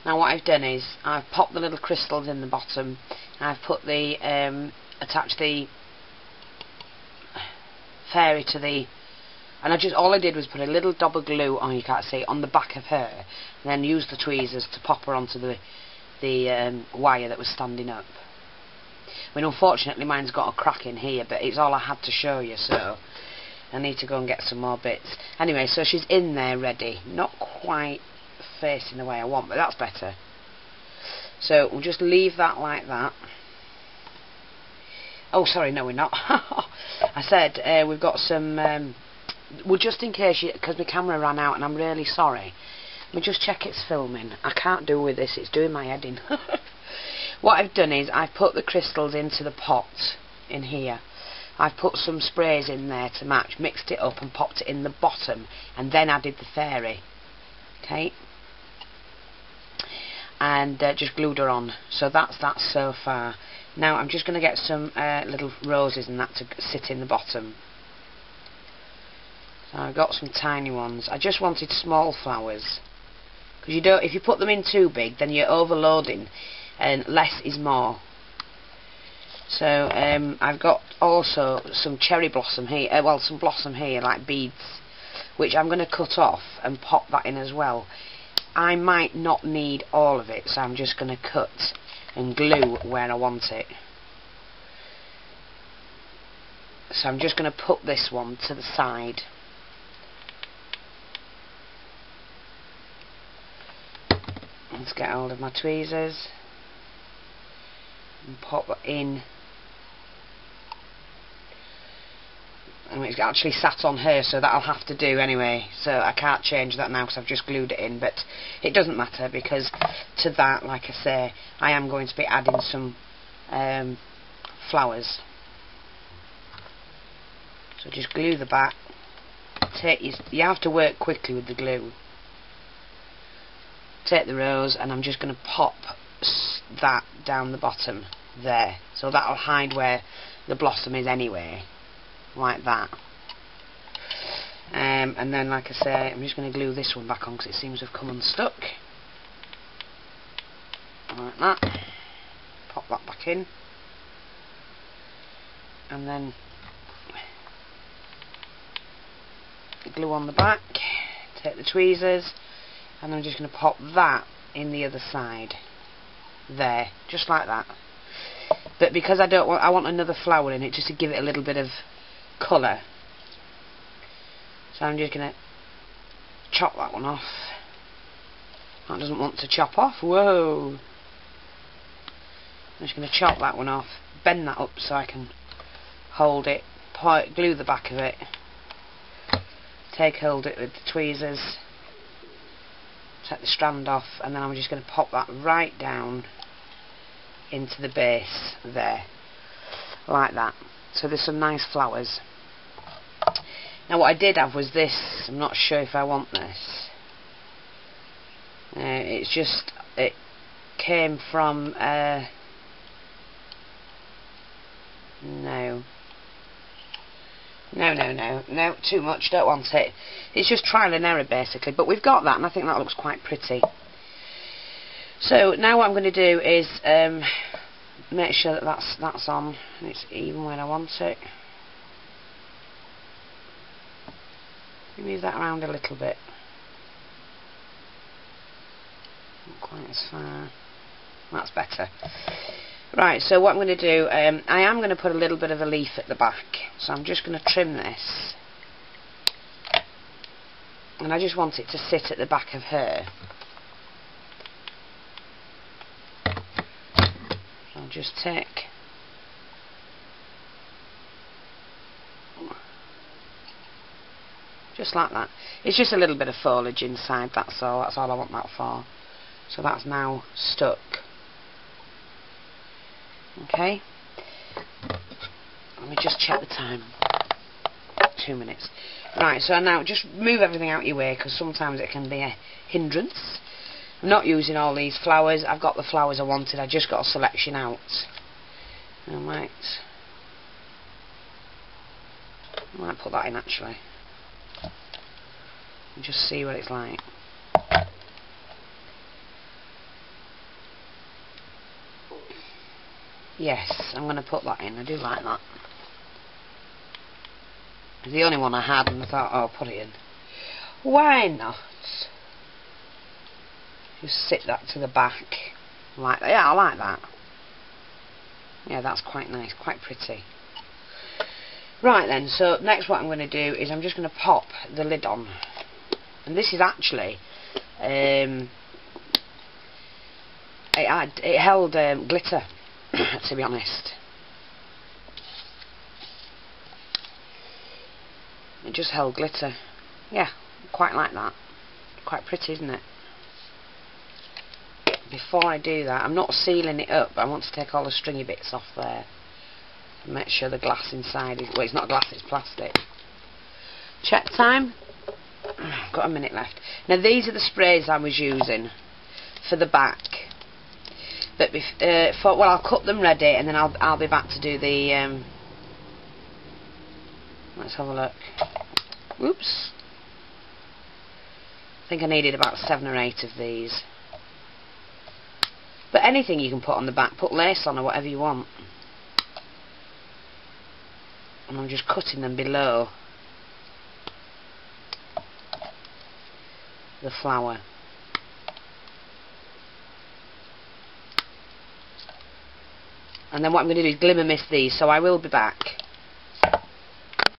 Now what I've done is I've popped the little crystals in the bottom. I've put the attached the fairy to the, and all I did was put a little dab of glue on, you can't see, on the back of her, and then use the tweezers to pop her onto the wire that was standing up. I mean, unfortunately mine's got a crack in here, but it's all I had to show you, so I need to go and get some more bits. Anyway, so she's in there ready, not quite facing the way I want, but that's better. So we'll just leave that like that. Oh, sorry, no, we're not. I said we've got some. Well, just in case, because my camera ran out, and I'm really sorry. Let me just check it's filming. I can't do with this; it's doing my head in. What I've done is I've put the crystals into the pot in here. I've put some sprays in there to match, mixed it up, and popped it in the bottom, and then added the fairy. Okay. And just glued her on. So that's that so far. Now I'm just going to get some little roses and that to sit in the bottom. So I've got some tiny ones. I just wanted small flowers, because you don't. If you put them in too big, then you're overloading, and less is more. So I've got also some cherry blossom here. Well, some blossom here, like beads, which I'm going to cut off and pop that in as well. I might not need all of it, so I'm just going to cut and glue where I want it. So I'm just going to put this one to the side. Let's get hold of my tweezers and pop it in. And it's actually sat on her, so that'll have to do anyway, so I can't change that now because I've just glued it in, but it doesn't matter, because to that, like I say, I am going to be adding some flowers. So just glue the back. You have to work quickly with the glue. Take the rose, and I'm just going to pop that down the bottom there, so that'll hide where the blossom is anyway. Like that. And then, like I say, I'm just going to glue this one back on because it seems to have come unstuck. Like that. Pop that back in. And then glue on the back. Take the tweezers. And I'm just going to pop that in the other side. There. Just like that. But because I want another flower in it, just to give it a little bit of colour. So I'm just going to chop that one off. That doesn't want to chop off. Whoa! I'm just going to chop that one off, bend that up so I can hold it, glue the back of it, hold it with the tweezers, take the strand off, and then I'm just going to pop that right down into the base there, like that. So there's some nice flowers. Now what I did have was this. I'm not sure if I want this. It's just, it came from no, too much, don't want it. It's just trial and error basically, but we've got that, and I think that looks quite pretty. So now what I'm going to do is make sure that that's on and it's even where I want it. Move that around a little bit. Not quite as far. That's better. Right, so what I'm going to do, I am going to put a little bit of a leaf at the back, so I'm just going to trim this, and I just want it to sit at the back of her. I'll just take just like that. It's just a little bit of foliage inside, that's all I want that for. So that's now stuck. Okay, let me just check the time. 2 minutes. Right, so now just move everything out your way, because sometimes it can be a hindrance. I'm not using all these flowers. I've got the flowers I wanted. I just got a selection out. I might put that in actually, and just see what it's like. Yes, I'm going to put that in. I do like that. It's the only one I had, and I thought, oh, I'll put it in. Why not? Just sit that to the back. Like that. Yeah, I like that. Yeah, that's quite nice, quite pretty. Right then, so next what I'm going to do is I'm just going to pop the lid on. And this is actually, it held glitter, to be honest. It just held glitter. Yeah, quite like that. Quite pretty, isn't it? Before I do that, I'm not sealing it up, but I want to take all the stringy bits off there. And make sure the glass inside is, well, it's not glass, it's plastic. Check time. Got a minute left. Now these are the sprays I was using for the back. But well, I'll cut them ready, and then I'll be back to do the. Let's have a look. Whoops. I think I needed about 7 or 8 of these. But anything you can put on the back, put lace on or whatever you want. And I'm just cutting them below the flower. And then what I'm going to do is glimmer mist these, so I will be back.